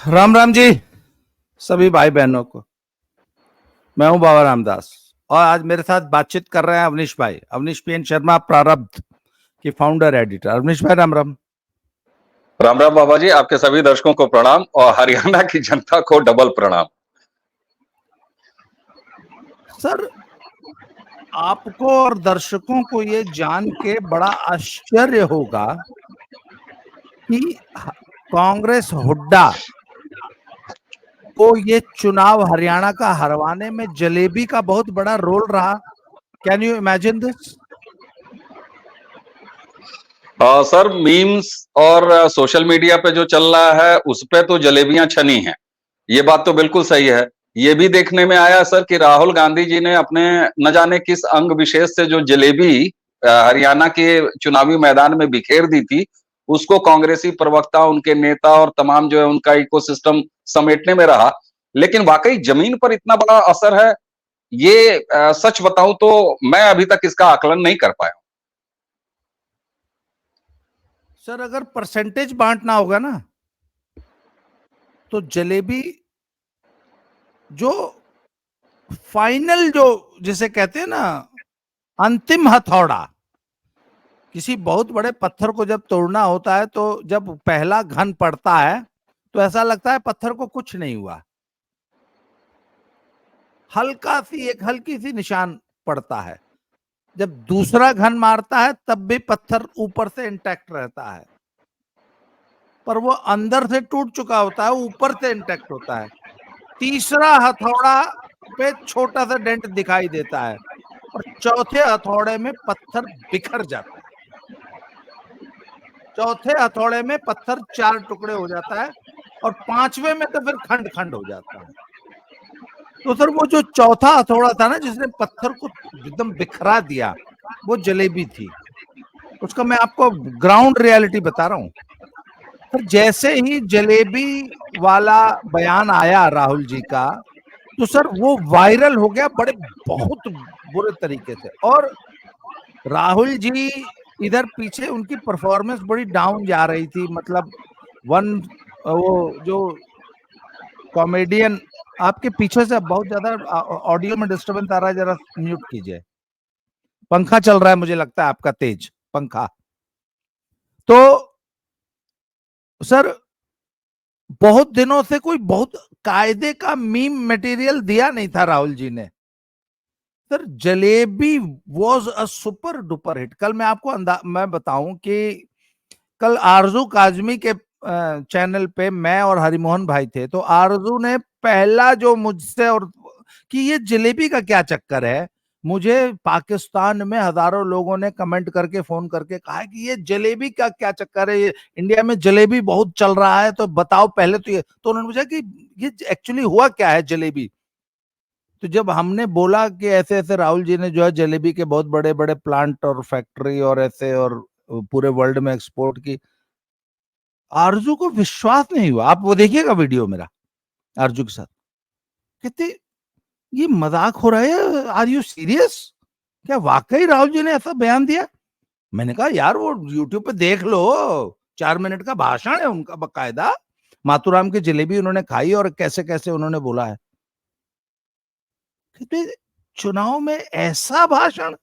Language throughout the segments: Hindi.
राम राम जी सभी भाई बहनों को। मैं हूं बाबा रामदास और आज मेरे साथ बातचीत कर रहे हैं अवनीश भाई, अवनीश पीएन शर्मा, प्रारब्ध की फाउंडर एडिटर। अवनीश भाई राम राम। राम राम बाबा जी, आपके सभी दर्शकों को प्रणाम और हरियाणा की जनता को डबल प्रणाम। सर, आपको और दर्शकों को ये जान के बड़ा आश्चर्य होगा कि कांग्रेस हुड्डा को ये चुनाव हरियाणा का हरवाने में जलेबी का बहुत बड़ा रोल रहा। Can you imagine this? Sir, memes और सोशल मीडिया पे जो चल रहा है उस पे तो जलेबियां छनी हैं। ये बात तो बिल्कुल सही है। ये भी देखने में आया सर कि राहुल गांधी जी ने अपने न जाने किस अंग विशेष से जो जलेबी हरियाणा के चुनावी मैदान में बिखेर दी थी, उसको कांग्रेसी प्रवक्ता, उनके नेता और तमाम जो है उनका इकोसिस्टम समेटने में रहा। लेकिन वाकई जमीन पर इतना बड़ा असर है, ये सच बताऊं तो मैं अभी तक इसका आकलन नहीं कर पाया। सर, अगर परसेंटेज बांटना होगा ना तो जलेबी जो फाइनल, जो जिसे कहते हैं ना अंतिम हथौड़ा, किसी बहुत बड़े पत्थर को जब तोड़ना होता है तो जब पहला घन पड़ता है तो ऐसा लगता है पत्थर को कुछ नहीं हुआ, हल्की सी निशान पड़ता है। जब दूसरा घन मारता है तब भी पत्थर ऊपर से इंटैक्ट रहता है, पर वो अंदर से टूट चुका होता है, ऊपर से इंटैक्ट होता है। तीसरा हथौड़ा पे छोटा सा डेंट दिखाई देता है और चौथे हथौड़े में पत्थर बिखर जाता है। चौथे हथौड़े में पत्थर चार टुकड़े हो जाता है और पांचवे में तो फिर खंड खंड हो जाता है। तो सर, वो जो चौथा हथौड़ा था ना जिसने पत्थर को एकदम बिखरा दिया, वो जलेबी थी। उसका मैं आपको ग्राउंड रियलिटी बता रहा हूं। सर, जैसे ही जलेबी वाला बयान आया राहुल जी का, तो सर वो वायरल हो गया बड़े बहुत बुरे तरीके से। और राहुल जी इधर पीछे उनकी परफॉर्मेंस बड़ी डाउन जा रही थी। मतलब वन, वो जो कॉमेडियन, आपके पीछे से बहुत ज्यादा ऑडियो में डिस्टरबेंस आ रहा है, जरा म्यूट कीजिए। पंखा चल रहा है, मुझे लगता है आपका तेज पंखा। तो सर, बहुत दिनों से कोई बहुत कायदे का मीम मटेरियल दिया नहीं था राहुल जी ने। Sir, jalebi was a super duper hit. कल मैं आपको मैं बताऊं कि कल आरजू काजमी के चैनल पे मैं और हरिमोहन भाई थे, तो आरजू ने पहला जो मुझसे और कि ये जलेबी का क्या चक्कर है, मुझे पाकिस्तान में हजारों लोगों ने कमेंट करके फोन करके कहा है कि ये जलेबी का क्या चक्कर है, ये इंडिया में जलेबी बहुत चल रहा है, तो बताओ पहले। तो ये, तो उन्होंने पूछा कि ये एक्चुअली हुआ क्या है जलेबी। तो जब हमने बोला कि ऐसे ऐसे राहुल जी ने जो है जलेबी के बहुत बड़े बड़े प्लांट और फैक्ट्री और ऐसे और पूरे वर्ल्ड में एक्सपोर्ट की, आरजू को विश्वास नहीं हुआ। आप वो देखिएगा वीडियो मेरा आरजू के साथ। कहते ये मजाक हो रहा है, आर यू सीरियस? क्या वाकई राहुल जी ने ऐसा बयान दिया? मैंने कहा यार वो यूट्यूब पे देख लो, 4 मिनट का भाषण है उनका बकायदा। माथुराम की जलेबी उन्होंने खाई और कैसे कैसे उन्होंने बोला है। कहते चुनाव में ऐसा भाषण,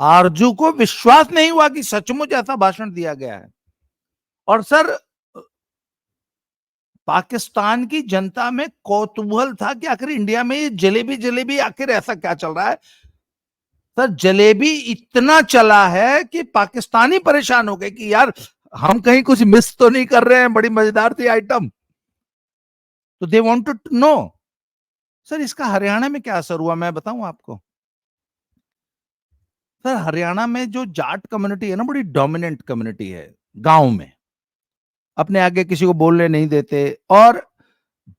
आरजू को विश्वास नहीं हुआ कि सचमुच ऐसा भाषण दिया गया है। और सर, पाकिस्तान की जनता में कौतूहल था कि आखिर इंडिया में ये जलेबी जलेबी आखिर ऐसा क्या चल रहा है। सर, जलेबी इतना चला है कि पाकिस्तानी परेशान हो गए कि यार हम कहीं कुछ मिस तो नहीं कर रहे हैं, बड़ी मजेदार थी आइटम। तो they wanted to know. Sir, इसका हरियाणा में क्या असर हुआ मैं बताऊं आपको। सर, हरियाणा में जो जाट कम्युनिटी है ना, बड़ी डोमिनेंट कम्युनिटी है गांव में, अपने आगे किसी को बोलने नहीं देते और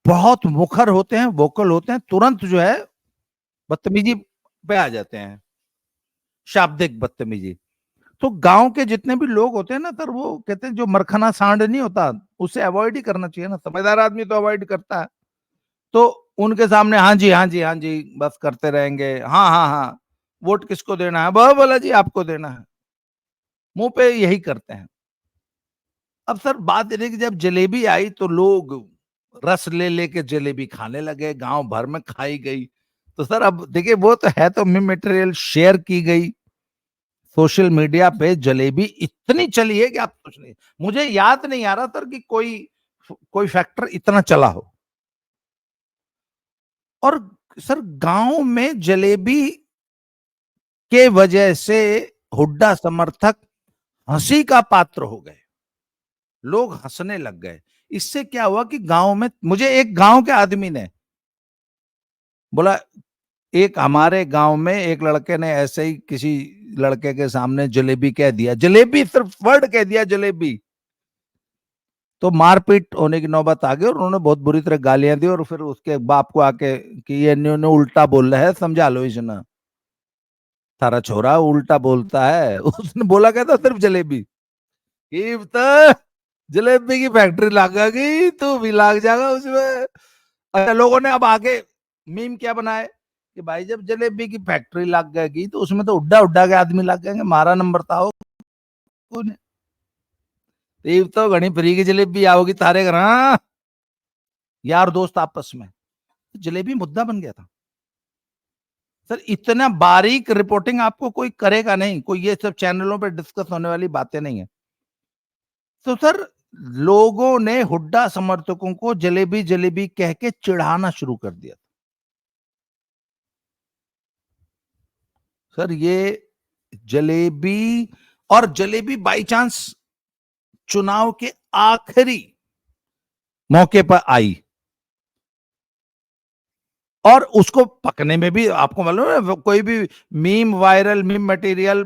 बहुत मुखर होते हैं, वोकल होते हैं, तुरंत जो है बदतमीजी पे आ जाते हैं, शाब्दिक बदतमीजी। तो गांव के जितने भी लोग होते हैं ना सर, वो कहते हैं जो मरखना सांड नहीं होता उसे अवॉइड ही करना चाहिए ना, समझदार आदमी तो अवॉइड करता है। तो उनके सामने हाँ जी हाँ जी हाँ जी बस करते रहेंगे, हाँ हाँ हाँ, वोट किसको देना है, बोला जी आपको देना है, मुंह पे यही करते हैं। अब सर बात ये कि जब जलेबी आई तो लोग रस ले लेके जलेबी खाने लगे, गांव भर में खाई गई। तो सर अब देखिए वो तो है, तो मीम मटेरियल शेयर की गई सोशल मीडिया पे, जलेबी इतनी चली है कि आप कुछ नहीं, मुझे याद नहीं आ रहा सर कि कोई फैक्टर इतना चला हो। और सर गांव में जलेबी के वजह से हुड्डा समर्थक हंसी का पात्र हो गए, लोग हंसने लग गए। इससे क्या हुआ कि गांव में, मुझे एक गांव के आदमी ने बोला, एक हमारे गांव में एक लड़के ने ऐसे ही किसी लड़के के सामने जलेबी कह दिया, जलेबी सिर्फ वर्ड कह दिया जलेबी, तो मारपीट होने की नौबत आ गई और उन्होंने बहुत बुरी तरह गालियां दी। और फिर उसके बाप को आके कि ये ने उल्टा बोल रहा है, समझा लो इसने, थारा छोरा उल्टा बोलता है। उसने बोला क्या था, सिर्फ जलेबी की तो जलेबी की फैक्ट्री लगेगी, तू भी लग जाएगा उसमें। अच्छा, लोगों ने अब आगे मीम क्या बनाए कि भाई जब जलेबी की फैक्ट्री लग गई तो उसमें तो उड्डा उड्डा के आदमी लग गए, मारा नंबर था हो तो घनी फ्री की जलेबी आओगी तारे घर, हाँ? यार दोस्त आपस में, जलेबी मुद्दा बन गया था सर। इतना बारीक रिपोर्टिंग आपको कोई करेगा नहीं, कोई ये सब चैनलों पे डिस्कस होने वाली बातें नहीं है। तो सर लोगों ने हुड्डा समर्थकों को जलेबी जलेबी कह के चिढ़ाना शुरू कर दिया। सर ये जलेबी, और जलेबी बाई चांस चुनाव के आखिरी मौके पर आई, और उसको पकने में भी आपको मालूम है, कोई भी मीम वायरल मीम मटेरियल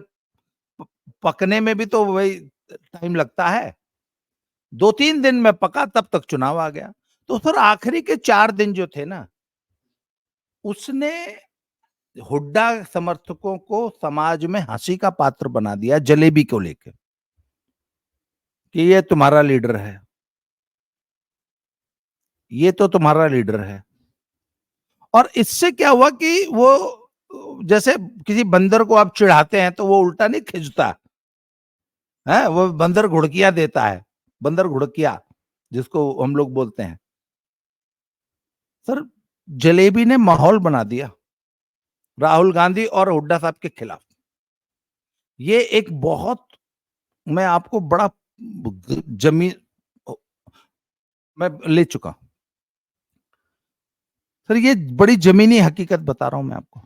पकने में भी तो वही टाइम लगता है। 2-3 दिन में पका, तब तक चुनाव आ गया। तो सर आखिरी के 4 दिन जो थे ना, उसने हुड्डा समर्थकों को समाज में हंसी का पात्र बना दिया जलेबी को लेकर कि ये तुम्हारा लीडर है, ये तो तुम्हारा लीडर है। और इससे क्या हुआ कि वो जैसे किसी बंदर को आप चिढ़ाते हैं तो वो उल्टा नहीं खिंचता है, वो बंदर घुड़किया देता है, बंदर घुड़किया जिसको हम लोग बोलते हैं। सर जलेबी ने माहौल बना दिया राहुल गांधी और हुड्डा साहब के खिलाफ। ये एक बहुत, मैं आपको बड़ा जमीन मैं ले चुका हूं सर, ये बड़ी जमीनी हकीकत बता रहा हूं मैं आपको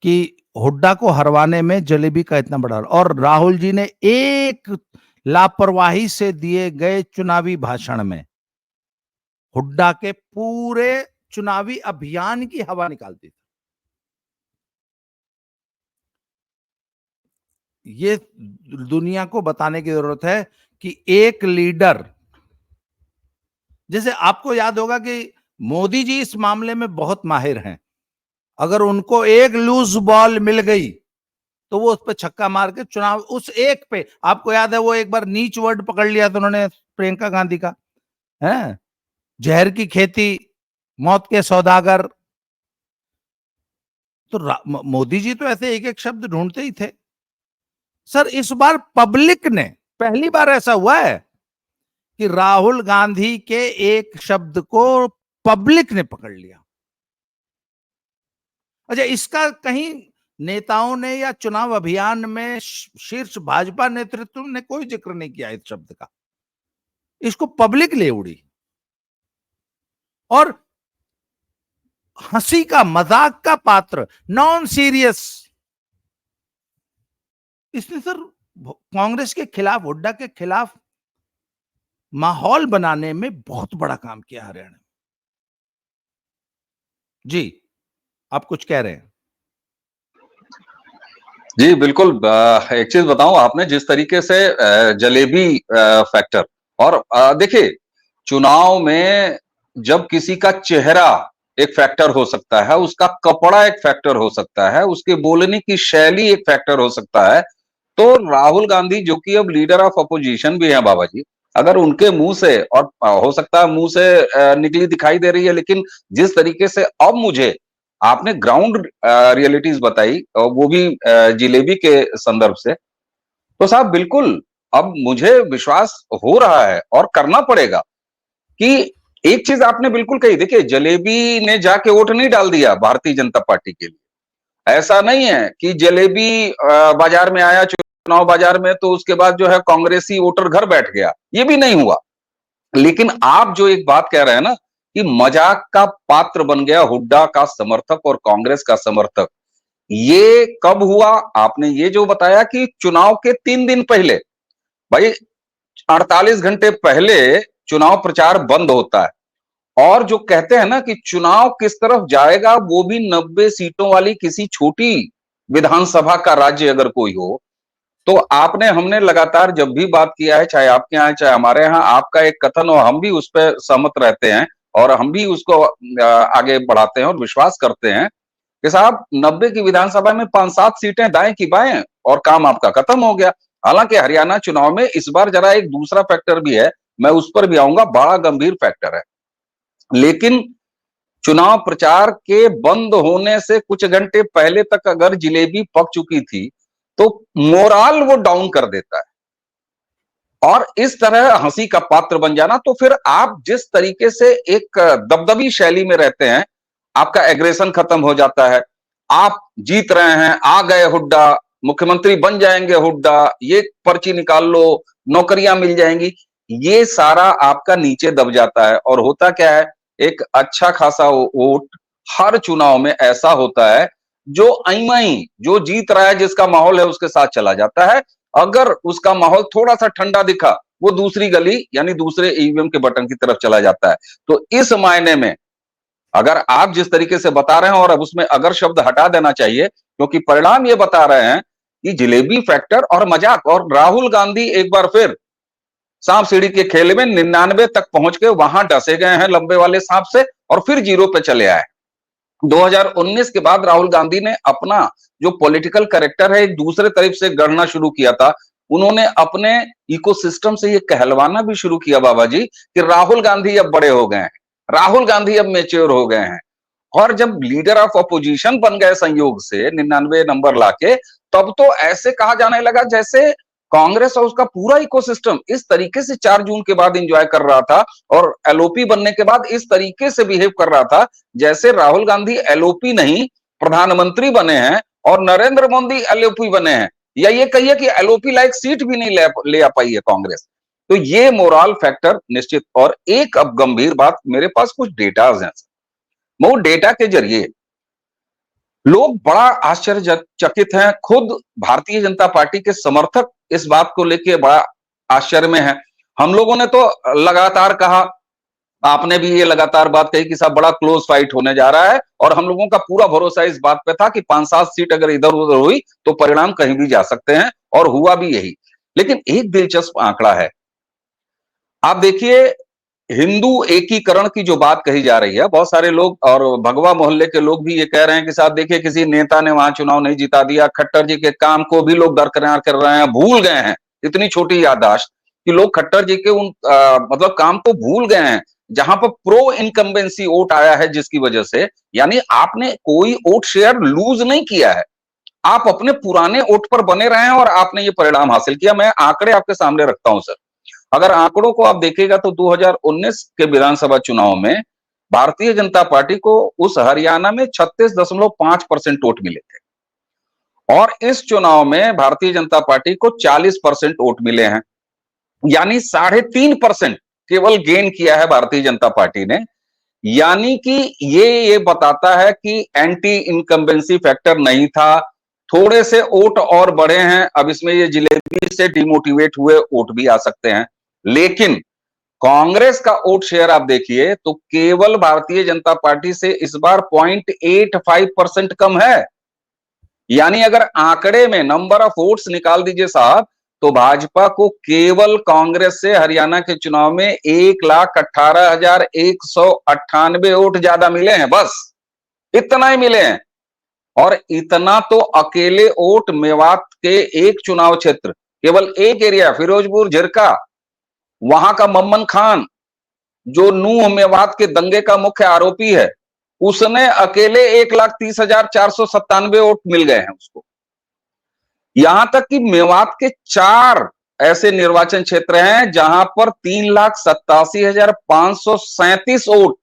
कि हुड्डा को हरवाने में जलेबी का इतना बड़ा, और राहुल जी ने एक लापरवाही से दिए गए चुनावी भाषण में हुड्डा के पूरे चुनावी अभियान की हवा निकाल दी। ये दुनिया को बताने की जरूरत है कि एक लीडर, जैसे आपको याद होगा कि मोदी जी इस मामले में बहुत माहिर हैं। अगर उनको एक लूज बॉल मिल गई तो वो उस पर छक्का मार के चुनाव, उस एक पे, आपको याद है वो एक बार नीच वर्ड पकड़ लिया था उन्होंने प्रियंका गांधी का, है जहर की खेती, मौत के सौदागर। तो मोदी जी तो ऐसे एक एक शब्द ढूंढते ही थे। सर इस बार पब्लिक ने, पहली बार ऐसा हुआ है कि राहुल गांधी के एक शब्द को पब्लिक ने पकड़ लिया। अच्छा, इसका कहीं नेताओं ने या चुनाव अभियान में शीर्ष भाजपा नेतृत्व ने कोई जिक्र नहीं किया इस शब्द का, इसको पब्लिक ले उड़ी और हंसी का, मजाक का पात्र, नॉन सीरियस। इसने सर कांग्रेस के खिलाफ, हुड्डा के खिलाफ माहौल बनाने में बहुत बड़ा काम किया हरियाणा में। जी आप कुछ कह रहे हैं? जी बिल्कुल। एक चीज बताऊं, आपने जिस तरीके से जलेबी फैक्टर, और देखिए चुनाव में जब किसी का चेहरा एक फैक्टर हो सकता है, उसका कपड़ा एक फैक्टर हो सकता है, उसके बोलने की शैली एक फैक्टर हो सकता है, तो राहुल गांधी जो कि अब लीडर ऑफ अपोजिशन भी है बाबा जी, अगर उनके मुंह से, और हो सकता है मुंह से निकली दिखाई दे रही है, लेकिन जिस तरीके से अब मुझे आपने ग्राउंड रियलिटीज बताई, वो भी जलेबी के संदर्भ से, तो साहब बिल्कुल अब मुझे विश्वास हो रहा है और करना पड़ेगा कि एक चीज आपने बिल्कुल कही, देखिए जलेबी ने जाके वोट नहीं डाल दिया भारतीय जनता पार्टी के लिए। ऐसा नहीं है कि जलेबी बाजार में आया, चुनाव बाजार में, तो उसके बाद जो है कांग्रेसी वोटर घर बैठ गया, ये भी नहीं हुआ। लेकिन आप जो एक बात कह रहे हैं ना कि मजाक का पात्र बन गया हुड्डा का समर्थक और कांग्रेस का समर्थक, ये कब हुआ? आपने ये जो बताया कि चुनाव के 3 दिन पहले, भाई 48 घंटे पहले चुनाव प्रचार बंद होता है। और जो कहते हैं ना कि चुनाव किस तरफ जाएगा, वो भी 90 सीटों वाली किसी छोटी विधानसभा का राज्य अगर कोई हो, तो आपने हमने लगातार जब भी बात किया है, चाहे आपके यहाँ चाहे हमारे यहाँ, आपका एक कथन और हम भी उस पर सहमत रहते हैं और हम भी उसको आगे बढ़ाते हैं और विश्वास करते हैं कि साहब 90 की विधानसभा में 5-7 सीटें दाएं की बाएं और काम आपका खत्म हो गया। हालांकि हरियाणा चुनाव में इस बार जरा एक दूसरा फैक्टर भी है, मैं उस पर भी आऊंगा, बड़ा गंभीर फैक्टर है। लेकिन चुनाव प्रचार के बंद होने से कुछ घंटे पहले तक अगर जिलेबी पक चुकी थी, तो मोराल वो डाउन कर देता है और इस तरह हंसी का पात्र बन जाना। तो फिर आप जिस तरीके से एक दबदबी शैली में रहते हैं, आपका एग्रेशन खत्म हो जाता है। आप जीत रहे हैं, आ गए हुड्डा, मुख्यमंत्री बन जाएंगे हुड्डा, ये पर्ची निकाल लो, नौकरियां मिल जाएंगी, ये सारा आपका नीचे दब जाता है। और होता क्या है, एक अच्छा खासा वोट हर चुनाव में ऐसा होता है जो अईमाई, जो जीत रहा है, जिसका माहौल है, उसके साथ चला जाता है। अगर उसका माहौल थोड़ा सा ठंडा दिखा, वो दूसरी गली यानी दूसरे ईवीएम के बटन की तरफ चला जाता है। तो इस मायने में अगर आप जिस तरीके से बता रहे हैं, और अब उसमें अगर शब्द हटा देना चाहिए, क्योंकि परिणाम ये बता रहे हैं कि जलेबी फैक्टर और मजाक, और राहुल गांधी एक बार फिर सांप सीढ़ी के खेल में 99 तक पहुंच के वहां डसे गए हैं लंबे वाले सांप से, और फिर जीरो पे चले आए। 2019 के बाद राहुल गांधी ने अपना जो पॉलिटिकल कैरेक्टर है एक दूसरे तरफ से गढ़ना शुरू किया था। उन्होंने अपने इकोसिस्टम से ये कहलवाना भी शुरू किया बाबा जी कि राहुल गांधी अब बड़े हो गए हैं, राहुल गांधी अब मैच्योर हो गए हैं। और जब लीडर ऑफ अपोजिशन बन गए संयोग से 99 नंबर लाके, तब तो ऐसे कहा जाने लगा जैसे कांग्रेस और उसका पूरा इकोसिस्टम इस तरीके से 4 जून के बाद एंजॉय कर रहा था और एलओपी बनने के बाद इस तरीके से बिहेव कर रहा था जैसे राहुल गांधी एलओपी नहीं प्रधानमंत्री बने हैं और नरेंद्र मोदी एलओपी बने हैं, या ये कहिए कि एलओपी लाइक सीट भी नहीं ले आ पाई है कांग्रेस। तो ये मोरल फैक्टर निश्चित। और एक अब गंभीर बात, मेरे पास कुछ डेटाज हैं, वो डेटा के जरिए लोग बड़ा आश्चर्यचकित हैं। खुद भारतीय जनता पार्टी के समर्थक इस बात को लेके बड़ा आश्चर्य में है। हम लोगों ने तो लगातार कहा, आपने भी ये लगातार बात कही कि साहब बड़ा क्लोज फाइट होने जा रहा है, और हम लोगों का पूरा भरोसा इस बात पे था कि 5-7 सीट अगर इधर उधर हुई तो परिणाम कहीं भी जा सकते हैं, और हुआ भी यही। लेकिन एक दिलचस्प आंकड़ा है, आप देखिए, हिंदू एकीकरण की जो बात कही जा रही है, बहुत सारे लोग और भगवा मोहल्ले के लोग भी ये कह रहे हैं कि साहब देखिए किसी नेता ने वहां चुनाव नहीं जिता दिया, खट्टर जी के काम को भी लोग दरकिनार कर रहे हैं, भूल गए हैं। इतनी छोटी याददाश्त कि लोग खट्टर जी के उन मतलब काम को भूल गए हैं जहां पर प्रो इनकम्बेंसी वोट आया है, जिसकी वजह से, यानी आपने कोई वोट शेयर लूज नहीं किया है, आप अपने पुराने वोट पर बने रहे हैं और आपने ये परिणाम हासिल किया। मैं आंकड़े आपके सामने रखता हूं सर। अगर आंकड़ों को आप देखिएगा तो 2019 के विधानसभा चुनाव में भारतीय जनता पार्टी को उस हरियाणा में 36.5% वोट मिले थे, और इस चुनाव में भारतीय जनता पार्टी को 40% वोट मिले हैं, यानी 3.5% केवल गेन किया है भारतीय जनता पार्टी ने। यानी कि ये बताता है कि एंटी इनकम्बेंसी फैक्टर नहीं था, थोड़े से वोट और बढ़े हैं। अब इसमें ये जिलेबी से डिमोटिवेट हुए वोट भी आ सकते हैं, लेकिन कांग्रेस का वोट शेयर आप देखिए तो केवल भारतीय जनता पार्टी से इस बार 0.85% कम है। यानी अगर आंकड़े में नंबर ऑफ वोट्स निकाल दीजिए साहब, तो भाजपा को केवल कांग्रेस से हरियाणा के चुनाव में 1,18,198 वोट ज्यादा मिले हैं, बस इतना ही मिले हैं। और इतना तो अकेले वोट मेवात के एक चुनाव क्षेत्र, केवल एक एरिया फिरोजपुर झिरका, वहां का मम्मन खान जो नूह मेवात के दंगे का मुख्य आरोपी है, उसने अकेले 1,30,497 वोट मिल गए हैं उसको। यहां तक कि मेवात के 4 ऐसे निर्वाचन क्षेत्र हैं जहां पर 3,87,537 वोट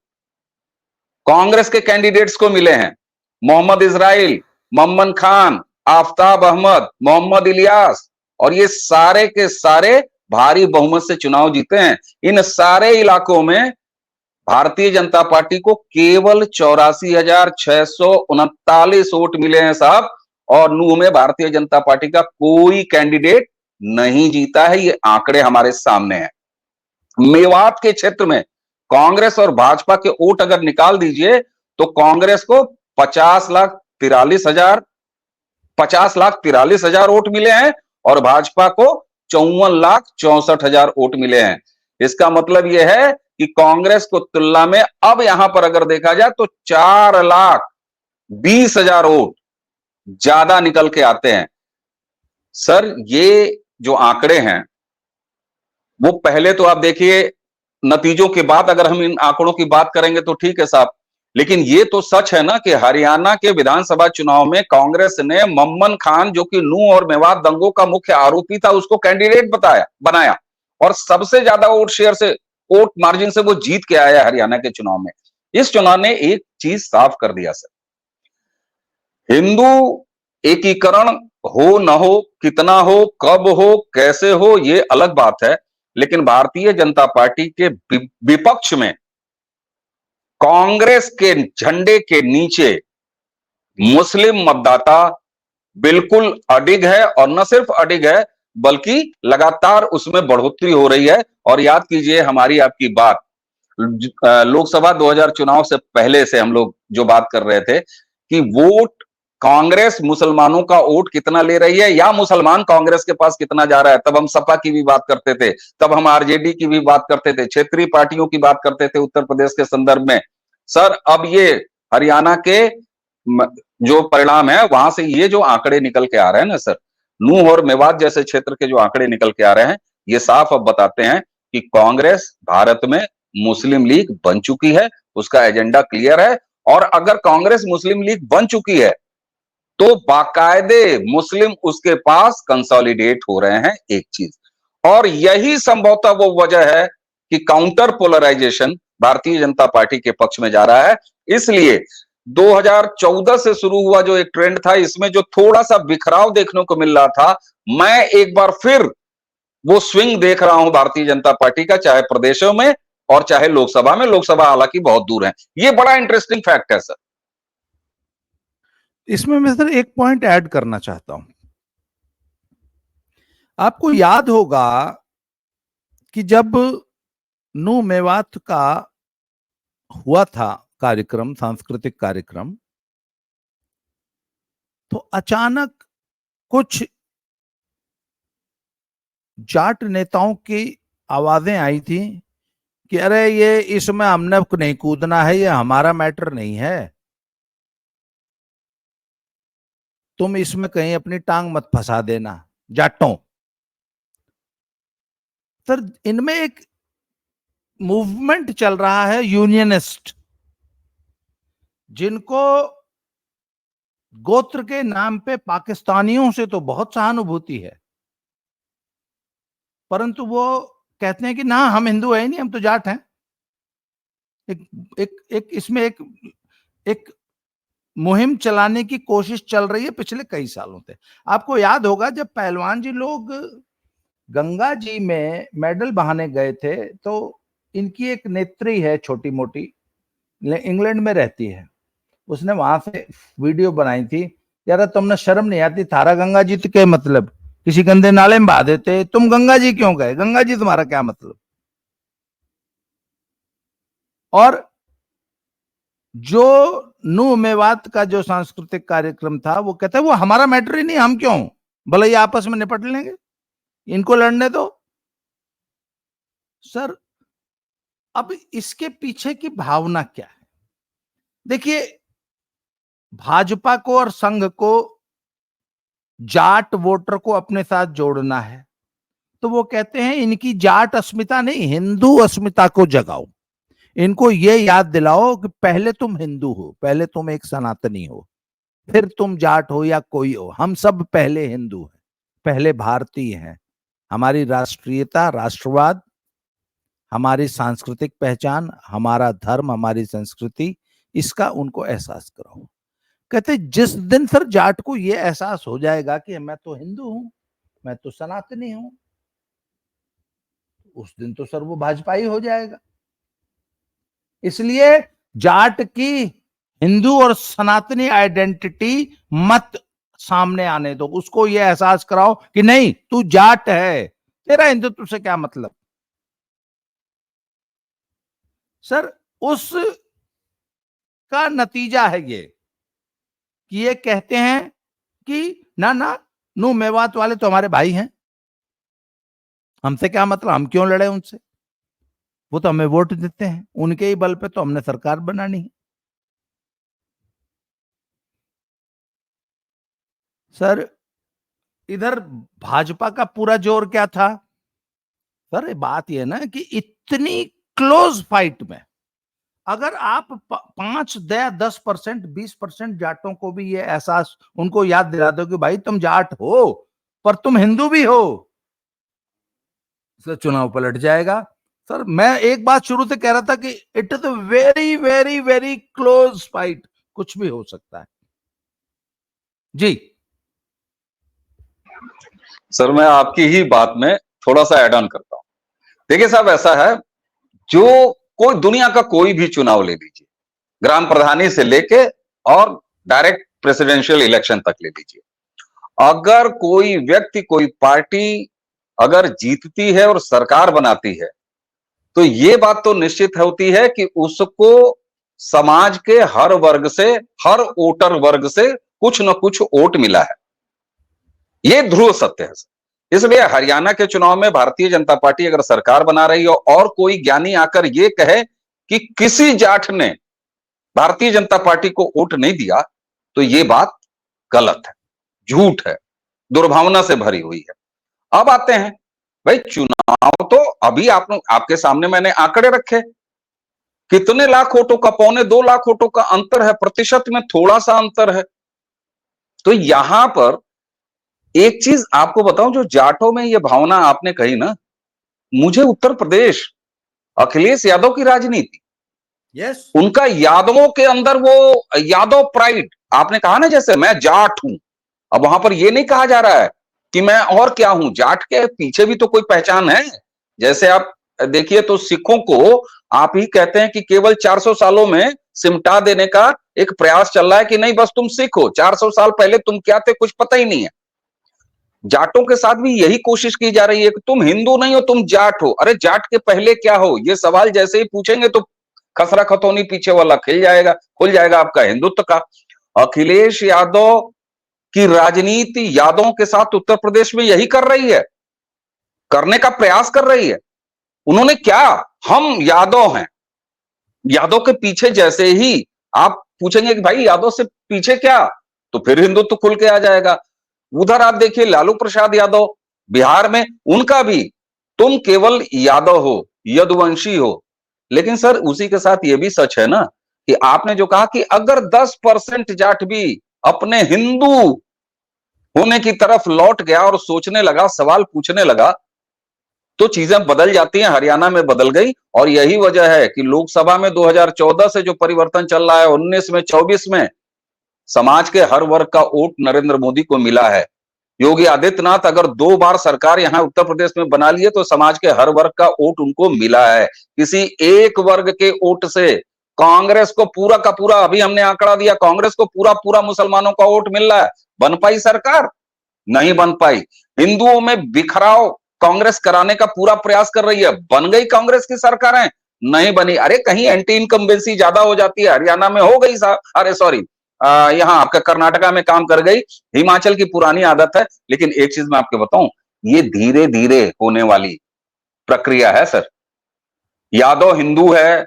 कांग्रेस के कैंडिडेट्स को मिले हैं। मोहम्मद इजराइल, मम्मन खान, आफ्ताब अहमद, मोहम्मद इलियास, और ये सारे के सारे भारी बहुमत से चुनाव जीते हैं। इन सारे इलाकों में भारतीय जनता पार्टी को केवल 84,639 वोट मिले हैं साहब, और नूह में भारतीय जनता पार्टी का कोई कैंडिडेट नहीं जीता है। ये आंकड़े हमारे सामने हैं। मेवात के क्षेत्र में कांग्रेस और भाजपा के वोट अगर निकाल दीजिए तो कांग्रेस को 50,43,000 वोट मिले हैं और भाजपा को 54,64,000 वोट मिले हैं। इसका मतलब यह है कि कांग्रेस को तुलना में अब यहां पर अगर देखा जाए तो 4,20,000 वोट ज्यादा निकल के आते हैं। सर, ये जो आंकड़े हैं वो पहले तो आप देखिए, नतीजों के बाद अगर हम इन आंकड़ों की बात करेंगे तो ठीक है साहब, लेकिन ये तो सच है ना कि हरियाणा के विधानसभा चुनाव में कांग्रेस ने मम्मन खान, जो कि नूह और मेवात दंगों का मुख्य आरोपी था, उसको कैंडिडेट बनाया और सबसे ज्यादा वोट शेयर से, वोट मार्जिन से वो जीत के आया हरियाणा के चुनाव में। इस चुनाव ने एक चीज साफ कर दिया सर, हिंदू एकीकरण हो न हो, कितना हो, कब हो, कैसे हो, ये अलग बात है, लेकिन भारतीय जनता पार्टी के विपक्ष में कांग्रेस के झंडे के नीचे मुस्लिम मतदाता बिल्कुल अडिग है, और न सिर्फ अडिग है बल्कि लगातार उसमें बढ़ोतरी हो रही है। और याद कीजिए हमारी आपकी बात, लोकसभा 2000 चुनाव से पहले से हम लोग जो बात कर रहे थे कि वोट, कांग्रेस मुसलमानों का वोट कितना ले रही है या मुसलमान कांग्रेस के पास कितना जा रहा है, तब हम सपा की भी बात करते थे, तब हम आरजेडी की भी बात करते थे, क्षेत्रीय पार्टियों की बात करते थे उत्तर प्रदेश के संदर्भ में। सर, अब ये हरियाणा के जो परिणाम है वहां से ये जो आंकड़े निकल के आ रहे हैं ना सर, नूह और मेवात जैसे क्षेत्र के जो आंकड़े निकल के आ रहे हैं, ये साफ अब बताते हैं कि कांग्रेस भारत में मुस्लिम लीग बन चुकी है, उसका एजेंडा क्लियर है। और अगर कांग्रेस मुस्लिम लीग बन चुकी है तो बाकायदे मुस्लिम उसके पास कंसोलिडेट हो रहे हैं, एक चीज। और यही संभवतः वो वजह है कि counter polarisation Bharatiya Janata party के पक्ष में जा रहा है। इसलिए 2014 से शुरू हुआ जो एक ट्रेंड था, इसमें जो थोड़ा सा बिखराव देखने को मिल रहा था, मैं एक बार फिर वो स्विंग देख रहा हूं भारतीय जनता पार्टी का, चाहे प्रदेशों में और चाहे लोकसभा में। लोकसभा हालांकि बहुत दूर है। ये बड़ा इंटरेस्टिंग फैक्ट है सर। इसमें मैं सर एक पॉइंट ऐड करना चाहता हूं। आपको याद होगा कि जब नूह मेवात का हुआ था कार्यक्रम, सांस्कृतिक कार्यक्रम, तो अचानक कुछ जाट नेताओं की आवाजें आई थी कि अरे ये इसमें हमने नहीं कूदना है, ये हमारा मैटर नहीं है, तुम इसमें कहीं अपनी टांग मत फंसा देना जाटों। सर, इनमें एक मूवमेंट चल रहा है यूनियनिस्ट, जिनको गोत्र के नाम पे पाकिस्तानियों से तो बहुत सहानुभूति है, परंतु वो कहते हैं कि ना, हम हिंदू है ही नहीं, हम तो जाट हैं। एक इसमें एक मुहिम चलाने की कोशिश चल रही है पिछले कई सालों से। आपको याद होगा जब पहलवान जी लोग गंगा जी में मेडल बहाने गए थे, तो इनकी एक नेत्री है छोटी मोटी, इंग्लैंड में रहती है, उसने वहां से वीडियो बनाई थी, यार तुमने शर्म नहीं आती, थारा गंगा जी के मतलब किसी गंदे नाले में बहा देते, तुम गंगा जी क्यों गए, गंगा जी तुम्हारा क्या मतलब। और जो नूह मेवात का जो सांस्कृतिक कार्यक्रम था, वो कहते हैं वो हमारा मैटर ही नहीं, हम क्यों, भले ये आपस में निपट लेंगे, इनको लड़ने दो। सर, अब इसके पीछे की भावना क्या है? देखिए, भाजपा को और संघ को जाट वोटर को अपने साथ जोड़ना है, तो वो कहते हैं इनकी जाट अस्मिता नहीं, हिंदू अस्मिता को जगाओ, इनको ये याद दिलाओ कि पहले तुम हिंदू हो, पहले तुम एक सनातनी हो, फिर तुम जाट हो या कोई हो, हम सब पहले हिंदू हैं, पहले भारतीय हैं। हमारी राष्ट्रीयता, राष्ट्रवाद, हमारी सांस्कृतिक पहचान, हमारा धर्म, हमारी संस्कृति, इसका उनको एहसास कराओ। कहते जिस दिन सर जाट को ये एहसास हो जाएगा कि मैं तो हिंदू हूं, मैं तो सनातनी हूं, उस दिन तो सर वो भाजपाई हो जाएगा। इसलिए जाट की हिंदू और सनातनी आइडेंटिटी मत सामने आने दो, उसको ये एहसास कराओ कि नहीं तू जाट है, तेरा हिंदुत्व से क्या मतलब। सर उस का नतीजा है ये कि ये कहते हैं कि ना ना, नू मेवात वाले तो हमारे भाई हैं, हमसे क्या मतलब, हम क्यों लड़े उनसे, वो तो हमें वोट देते हैं, उनके ही बल पे तो हमने सरकार बनानी है। सर इधर भाजपा का पूरा जोर क्या था सर, बात यह ना कि इतनी क्लोज फाइट में अगर आप 5-10%, 20% जाटों को भी ये एहसास उनको याद दिला दो कि भाई तुम जाट हो पर तुम हिंदू भी हो, सर चुनाव पलट जाएगा। सर मैं एक बात शुरू से कह रहा था कि it is a very very very close fight, कुछ भी हो सकता है जी। सर मैं आपकी ही बात में थोड़ा सा ऐड ऑन करता हूं। देखिए साहब, ऐसा है, जो कोई दुनिया का कोई भी चुनाव ले लीजिए, ग्राम प्रधानी से लेके और डायरेक्ट प्रेसिडेंशियल इलेक्शन तक ले लीजिए, अगर कोई व्यक्ति, कोई पार्टी अगर जीतती है और सरकार बनाती है, तो ये बात तो निश्चित होती है कि उसको समाज के हर वर्ग से, हर वोटर वर्ग से कुछ न कुछ वोट मिला है। ये ध्रुव सत्य है। इसलिए हरियाणा के चुनाव में भारतीय जनता पार्टी अगर सरकार बना रही हो और कोई ज्ञानी आकर ये कहे कि किसी जाट ने भारतीय जनता पार्टी को वोट नहीं दिया, तो ये बात गलत है, झूठ है, दुर्भावना से भरी हुई है। अब आते हैं भाई चुनाव, तो अभी आपके सामने मैंने आंकड़े रखे, कितने लाख वोटों का, 2.25 लाख वोटों का अंतर है, प्रतिशत में थोड़ा सा अंतर है। तो यहां पर एक चीज आपको बताऊं, जो जाटों में ये भावना आपने कही ना, मुझे उत्तर प्रदेश, अखिलेश यादव की राजनीति, यस उनका यादवों के अंदर वो यादव प्राइड, आपने कहा ना जैसे मैं जाट हूं, अब वहां पर ये नहीं कहा जा रहा है कि मैं और क्या हूं, जाट के पीछे भी तो कोई पहचान है। जैसे आप देखिए तो सिखों को आप ही कहते हैं कि केवल 400 सालों में सिमटा देने का एक प्रयास चल रहा है कि नहीं बस तुम सिख हो, 400 साल पहले तुम क्या थे कुछ पता ही नहीं है। जाटों के साथ भी यही कोशिश की जा रही है कि तुम हिंदू नहीं हो, तुम जाट हो। अरे जाट के पहले क्या हो, ये सवाल जैसे ही पूछेंगे तो खसरा खतौनी पीछे वाला खुल जाएगा आपका हिंदुत्व का। अखिलेश यादव की राजनीति यादवों के साथ उत्तर प्रदेश में यही कर रही है, करने का प्रयास कर रही है। उन्होंने क्या, हम यादव हैं, यादव के पीछे जैसे ही आप पूछेंगे कि भाई यादव से पीछे क्या, तो फिर हिंदुत्व खुल के आ जाएगा। उधर आप देखिए लालू प्रसाद यादव बिहार में, उनका भी तुम केवल यादव हो, यदुवंशी हो। लेकिन सर उसी के साथ यह भी सच है ना कि आपने जो कहा कि अगर 10% जाट भी अपने हिंदू होने की तरफ लौट गया और सोचने लगा, सवाल पूछने लगा, तो चीजें बदल जाती हैं। हरियाणा में बदल गई और यही वजह है कि लोकसभा में 2014 से जो परिवर्तन चल रहा है, 19 में, 24 में समाज के हर वर्ग का वोट नरेंद्र मोदी को मिला है। योगी आदित्यनाथ अगर 2 बार सरकार यहां उत्तर प्रदेश में बना लिए तो समाज के हर वर्ग का वोट उनको मिला है। किसी एक वर्ग के वोट से कांग्रेस को पूरा का पूरा, अभी हमने आंकड़ा दिया, कांग्रेस को पूरा पूरा मुसलमानों का वोट मिल रहा है। बन पाई सरकार? नहीं बन पाई। हिंदुओं में बिखराव कांग्रेस कराने का पूरा प्रयास कर रही है, बन गई कांग्रेस की सरकारें? नहीं बनी। अरे कहीं एंटी इनकम्बेंसी ज्यादा हो जाती है, हरियाणा में हो गई साहब, अरे सॉरी यहां आपका कर्नाटका में काम कर गई, हिमाचल की पुरानी आदत है। लेकिन एक चीज मैं आपको बताऊं, ये धीरे धीरे होने वाली प्रक्रिया है सर। यादव हिंदू है,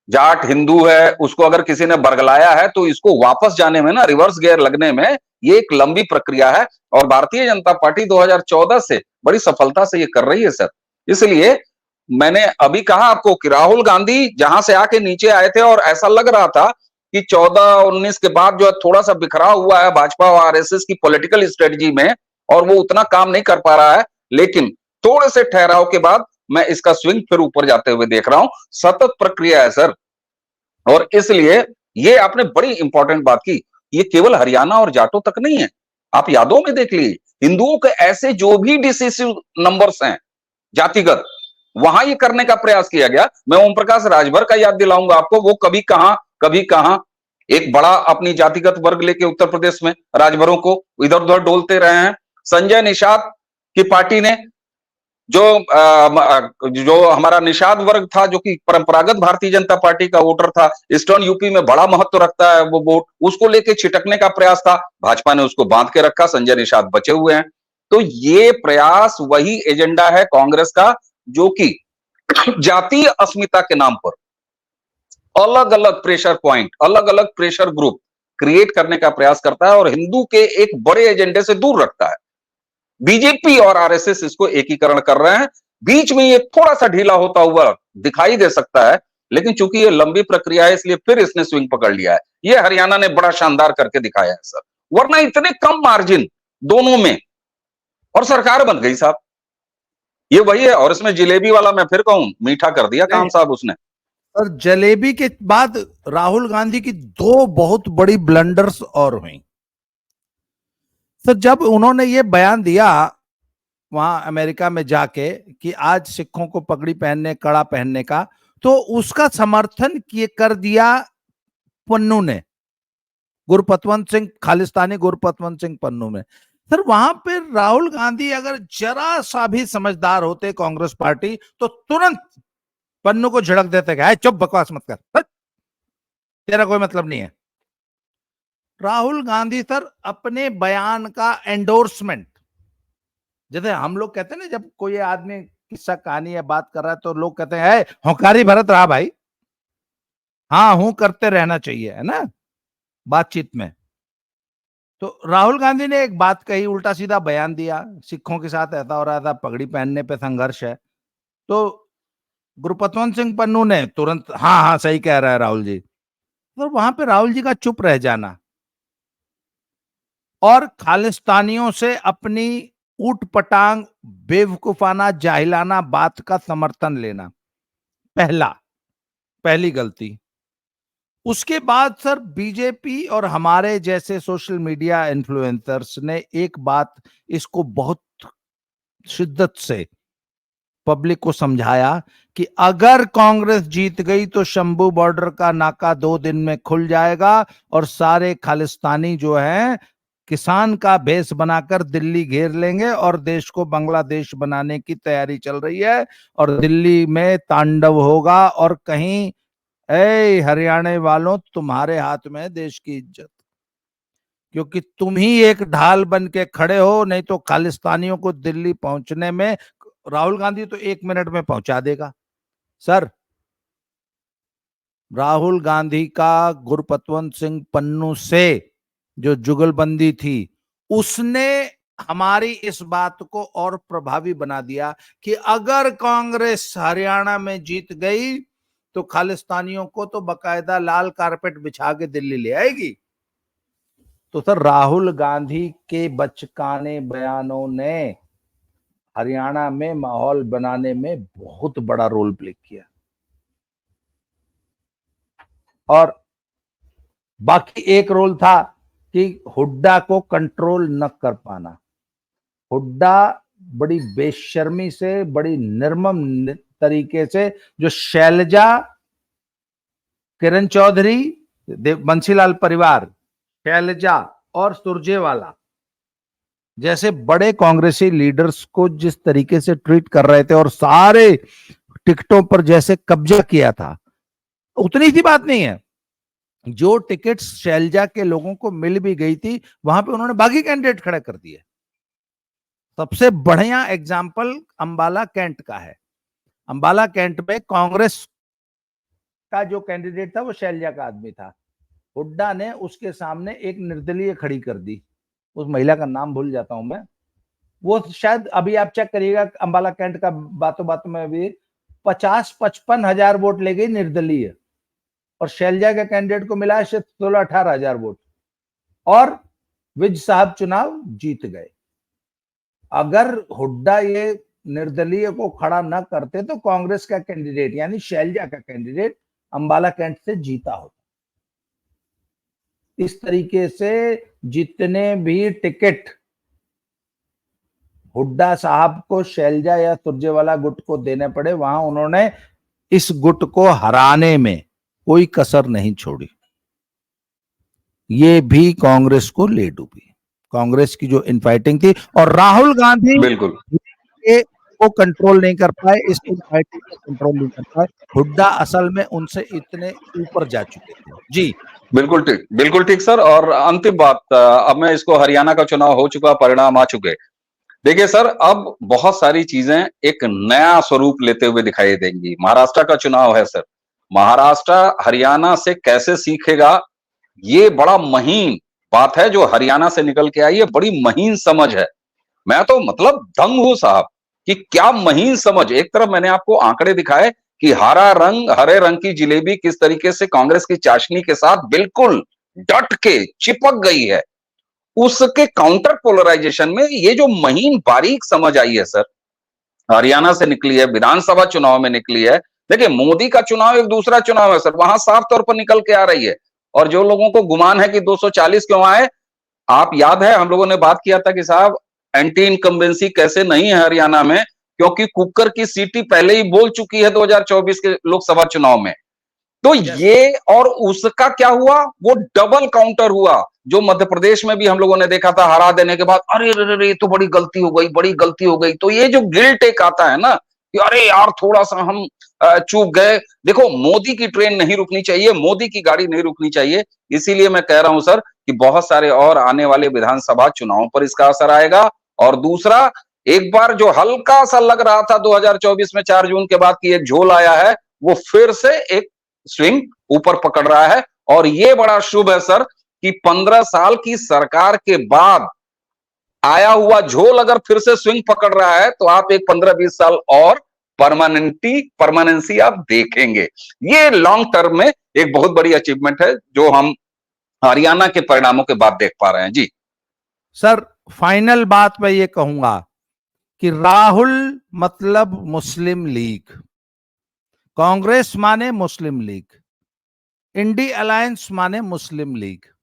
जाट हिंदू है, उसको अगर किसी ने बरगलाया है तो इसको वापस जाने में ना, रिवर्स गियर लगने में ये एक लंबी प्रक्रिया है। और भारतीय जनता पार्टी 2014 से बड़ी सफलता से ये कर रही है सर। इसलिए मैंने अभी कहा आपको कि राहुल गांधी जहां से आके नीचे आए थे और ऐसा लग रहा था कि 14-19 के बाद जो है थोड़ा सा बिखराव हुआ है भाजपा और आरएसएस की पॉलिटिकल स्ट्रेटजी में, और वो उतना काम नहीं कर पा रहा है। लेकिन थोड़े से ठहराव के बाद मैं इसका स्विंग फिर ऊपर जाते हुए देख रहा हूं। सतत प्रक्रिया है सर। और इसलिए ये आपने बड़ी इंपॉर्टेंट बात की, ये केवल हरियाणा और जाटों तक नहीं है। आप यादों में देख लीजिए, हिंदुओं के ऐसे जो भी डिसिसिव नंबर्स हैं जातिगत, वहां ये करने का प्रयास किया गया। मैं ओम प्रकाश राजभर का याद दिलाऊंगा आपको, वो कभी कहां एक बड़ा अपनी जातिगत वर्ग लेके उत्तर प्रदेश में राजभरों को इधर उधर डोलते रहे हैं। संजय निषाद की पार्टी ने जो जो हमारा निषाद वर्ग था, जो कि परंपरागत भारतीय जनता पार्टी का वोटर था, ईस्टर्न यूपी में बड़ा महत्व रखता है वो वोट, उसको लेके छिटकने का प्रयास था। भाजपा ने उसको बांध के रखा, संजय निषाद बचे हुए हैं। तो ये प्रयास वही एजेंडा है कांग्रेस का, जो कि जातीय अस्मिता के नाम पर अलग अलग प्रेशर पॉइंट, अलग अलग प्रेशर ग्रुप क्रिएट करने का प्रयास करता है और हिंदू के एक बड़े एजेंडे से दूर रखता है। बीजेपी और आरएसएस इसको एकीकरण कर रहे हैं। बीच में ये थोड़ा सा ढीला होता हुआ दिखाई दे सकता है, लेकिन चूंकि ये लंबी प्रक्रिया है इसलिए फिर इसने स्विंग पकड़ लिया है। ये हरियाणा ने बड़ा शानदार करके दिखाया है सर, वरना इतने कम मार्जिन दोनों में और सरकार बन गई साहब। ये वही है। और इसमें जिलेबी वाला मैं फिर कहूं, मीठा कर दिया काम साहब उसने। और जलेबी के बाद राहुल गांधी की दो बहुत बड़ी ब्लंडर्स और हुई। तो जब उन्होंने ये बयान दिया वहां अमेरिका में जाके कि आज सिखों को पगड़ी पहनने, कड़ा पहनने का, तो उसका समर्थन किए कर दिया पन्नू ने, गुरपतवंत सिंह, खालिस्तानी गुरपतवंत सिंह पन्नू में। सर वहां पे राहुल गांधी अगर जरा सा भी समझदार होते कांग्रेस पार्टी, तो तुरंत पन्नू को झड़क देते गए, चुप बकवास मत कर, तेरा कोई मतलब नहीं है। राहुल गांधी सर अपने बयान का एंडोर्समेंट, जैसे हम लोग कहते हैं ना, जब कोई आदमी किस्सा कहानी या बात कर रहा है तो लोग कहते हैं होकारी भरत रहा भाई, हाँ हूं करते रहना चाहिए, है ना, बातचीत में। तो राहुल गांधी ने एक बात कही, उल्टा सीधा बयान दिया, सिखों के साथ ऐसा हो रहा था, पगड़ी पहनने पे संघर्ष है। तो गुरपतवंत सिंह पन्नू ने तुरंत हाँ हाँ सही कह रहा है राहुल जी। तो वहां पे राहुल जी का चुप रह जाना और खालिस्तानियों से अपनी ऊट पटांग, बेवकूफाना, जाहिलाना बात का समर्थन लेना, पहली गलती। उसके बाद सर बीजेपी और हमारे जैसे सोशल मीडिया इन्फ्लुएंसर्स ने एक बात इसको बहुत शिद्दत से पब्लिक को समझाया कि अगर कांग्रेस जीत गई तो शंभू बॉर्डर का नाका 2 दिन में खुल जाएगा और सारे खालिस्तानी जो हैं किसान का भेष बनाकर दिल्ली घेर लेंगे और देश को बांग्लादेश बनाने की तैयारी चल रही है और दिल्ली में तांडव होगा और कहीं ए हरियाणा वालों तुम्हारे हाथ में है देश की इज्जत, क्योंकि तुम ही एक ढाल बन के खड़े हो, नहीं तो खालिस्तानियों को दिल्ली पहुंचने में राहुल गांधी तो 1 मिनट में पहुंचा देगा। सर राहुल गांधी का गुरपतवंत सिंह पन्नू से जो जुगलबंदी थी, उसने हमारी इस बात को और प्रभावी बना दिया कि अगर कांग्रेस हरियाणा में जीत गई तो खालिस्तानियों को तो बकायदा लाल कारपेट बिछा के दिल्ली ले आएगी। तो सर राहुल गांधी के बचकाने बयानों ने हरियाणा में माहौल बनाने में बहुत बड़ा रोल प्ले किया। और बाकी एक रोल था कि हुड्डा को कंट्रोल न कर पाना। हुड्डा बड़ी बेशर्मी से, बड़ी निर्मम तरीके से, जो शैलजा, किरण चौधरी, बंसीलाल परिवार, शैलजा और सुरजेवाला जैसे बड़े कांग्रेसी लीडर्स को जिस तरीके से ट्रीट कर रहे थे और सारे टिकटों पर जैसे कब्जा किया था, उतनी सी बात नहीं है। जो टिकट शैलजा के लोगों को मिल भी गई थी, वहां पे उन्होंने बागी कैंडिडेट खड़े कर दिए। सबसे बढ़िया एग्जाम्पल अंबाला कैंट का है। अंबाला कैंट में कांग्रेस का जो कैंडिडेट था वो शैलजा का आदमी था। हुड्डा ने उसके सामने एक निर्दलीय खड़ी कर दी, उस महिला का नाम भूल जाता हूं मैं, वो शायद अभी आप चेक करिएगा अंबाला कैंट का, बातों बातों में भी 50-55 हजार वोट ले गई निर्दलीय, और शैलजा के कैंडिडेट को मिला शायद 16-18 हजार वोट, और विज साहब चुनाव जीत गए। अगर हुड्डा ये निर्दलीय को खड़ा न करते तो कांग्रेस का कैंडिडेट यानी शैलजा का कैंडिडेट अंबाला कैंट से जीता होता। इस तरीके से जितने भी टिकट हुड्डा साहब को शैलजा या सुरजेवाला गुट को देने पड़े, वहां उन्होंने इस गुट को हराने में कोई कसर नहीं छोड़ी। ये भी कांग्रेस को ले डूबी, कांग्रेस की जो इनफाइटिंग थी। और राहुल गांधी बिल्कुल को कंट्रोल नहीं कर पाए, इस इनफाइटिंग को कंट्रोल नहीं कर पाए। हुड्डा असल में उनसे इतने ऊपर जा चुके थे। जी बिल्कुल ठीक सर। और अंतिम बात, अब मैं इसको, हरियाणा का चुनाव हो चुका, परिणाम आ चुके। देखिए सर, अब बहुत सारी चीजें एक नया स्वरूप लेते हुए दिखाई देंगी। महाराष्ट्र का चुनाव है सर, महाराष्ट्र हरियाणा से कैसे सीखेगा, ये बड़ा महीन बात है जो हरियाणा से निकल के आई है, बड़ी महीन समझ है। मैं तो मतलब दंग हूं साहब कि क्या महीन समझ। एक तरफ मैंने आपको आंकड़े दिखाए कि हरे रंग की जिलेबी किस तरीके से कांग्रेस की चाशनी के साथ बिल्कुल डट के चिपक गई है, उसके काउंटर पोलराइजेशन में ये जो महीन बारीक समझ आई है सर, हरियाणा से निकली है, विधानसभा चुनाव में निकली है। देखिए, मोदी का चुनाव एक दूसरा चुनाव है सर, वहां साफ तौर पर निकल के आ रही है। और जो लोगों को गुमान है कि 240 क्यों आए, आप याद है हम लोगों ने बात किया था कि साहब एंटी इनकम्बेंसी कैसे नहीं है हरियाणा में, क्योंकि कुकर की सीटी पहले ही बोल चुकी है 2024 के लोकसभा चुनाव में। तो ये और उसका क्या हुआ, वो डबल काउंटर हुआ, जो मध्य प्रदेश में भी हम लोगों ने देखा था हरा देने के बाद, अरे अरे तो बड़ी गलती हो गई, बड़ी गलती हो गई। तो ये जो गिल्ट एक आता है ना कि अरे यार थोड़ा सा हम चूक गए। देखो, मोदी की ट्रेन नहीं रुकनी चाहिए, मोदी की गाड़ी नहीं रुकनी चाहिए। इसीलिए मैं कह रहा हूं सर कि बहुत सारे और आने वाले विधानसभा चुनाव पर इसका असर आएगा। और दूसरा, एक बार जो हल्का सा लग रहा था 2024 में 4 जून के बाद की एक झोल आया है, वो फिर से एक स्विंग ऊपर पकड़ रहा है। और ये बड़ा शुभ है सर कि 15 साल की सरकार के बाद आया हुआ झोल अगर फिर से स्विंग पकड़ रहा है तो आप एक 15-20 साल और परमानेंसी आप देखेंगे। ये लॉन्ग टर्म में एक बहुत बड़ी अचीवमेंट है जो हम हरियाणा के परिणामों के बाद देख पा रहे हैं। जी सर, फाइनल बात मैं ये कहूंगा कि राहुल मतलब मुस्लिम लीग, कांग्रेस माने मुस्लिम लीग, इंडी अलायंस माने मुस्लिम लीग।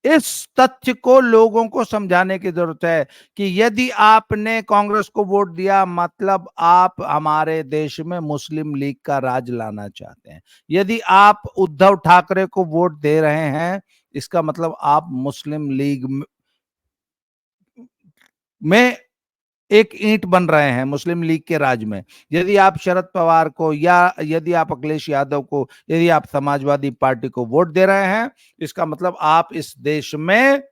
इस तथ्य को लोगों को समझाने की जरूरत है कि यदि आपने कांग्रेस को वोट दिया मतलब आप हमारे देश में मुस्लिम लीग का राज लाना चाहते हैं। यदि आप उद्धव ठाकरे को वोट दे रहे हैं इसका मतलब आप मुस्लिम लीग में एक ईंट बन रहे हैं, मुस्लिम लीग के राज में। यदि आप शरद पवार को या यदि आप अखिलेश यादव को, यदि आप समाजवादी पार्टी को वोट दे रहे हैं, इसका मतलब आप इस देश में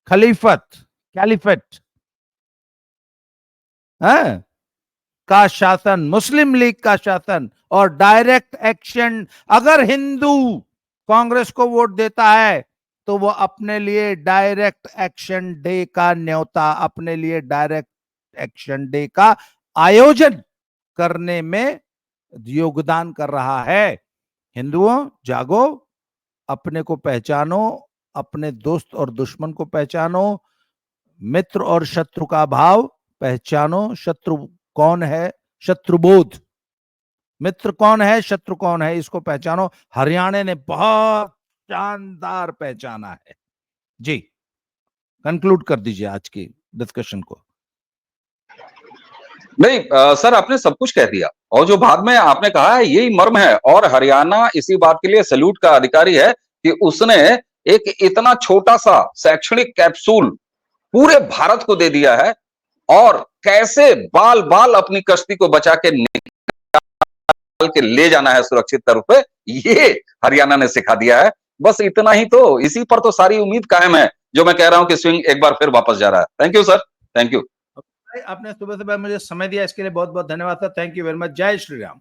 कैलिफेट का शासन, मुस्लिम लीग का शासन और डायरेक्ट एक्शन। अगर हिंदू कांग्रेस को वोट देता है तो वो अपने लिए डायरेक्ट एक्शन डे का न्योता, अपने लिए डायरेक्ट एक्शन डे का आयोजन करने में योगदान कर रहा है। हिंदुओं जागो, अपने को पहचानो, अपने दोस्त और दुश्मन को पहचानो, मित्र और शत्रु का भाव पहचानो। शत्रु कौन है, शत्रुबोध, मित्र कौन है, शत्रु कौन है, इसको पहचानो। हरियाणा ने बहुत शानदार पहचाना है। जी, कंक्लूड कर दीजिए आज की डिस्कशन को। नहीं सर, आपने सब कुछ कह दिया और जो बाद में आपने कहा है यही मर्म है। और हरियाणा इसी बात के लिए सैल्यूट का अधिकारी है कि उसने एक इतना छोटा सा शैक्षणिक कैप्सूल पूरे भारत को दे दिया है और कैसे बाल बाल अपनी कश्ती को बचा के निकाल के ले जाना है सुरक्षित तौर पे, ये हरियाणा ने सिखा दिया है। बस इतना ही तो, इसी पर तो सारी उम्मीद कायम है जो मैं कह रहा हूं कि स्विंग एक बार फिर वापस जा रहा है। Thank you sir, thank you. आपने सुबह सुबह मुझे समय दिया, इसके लिए बहुत बहुत धन्यवाद sir. Thank you very much. जय श्री राम।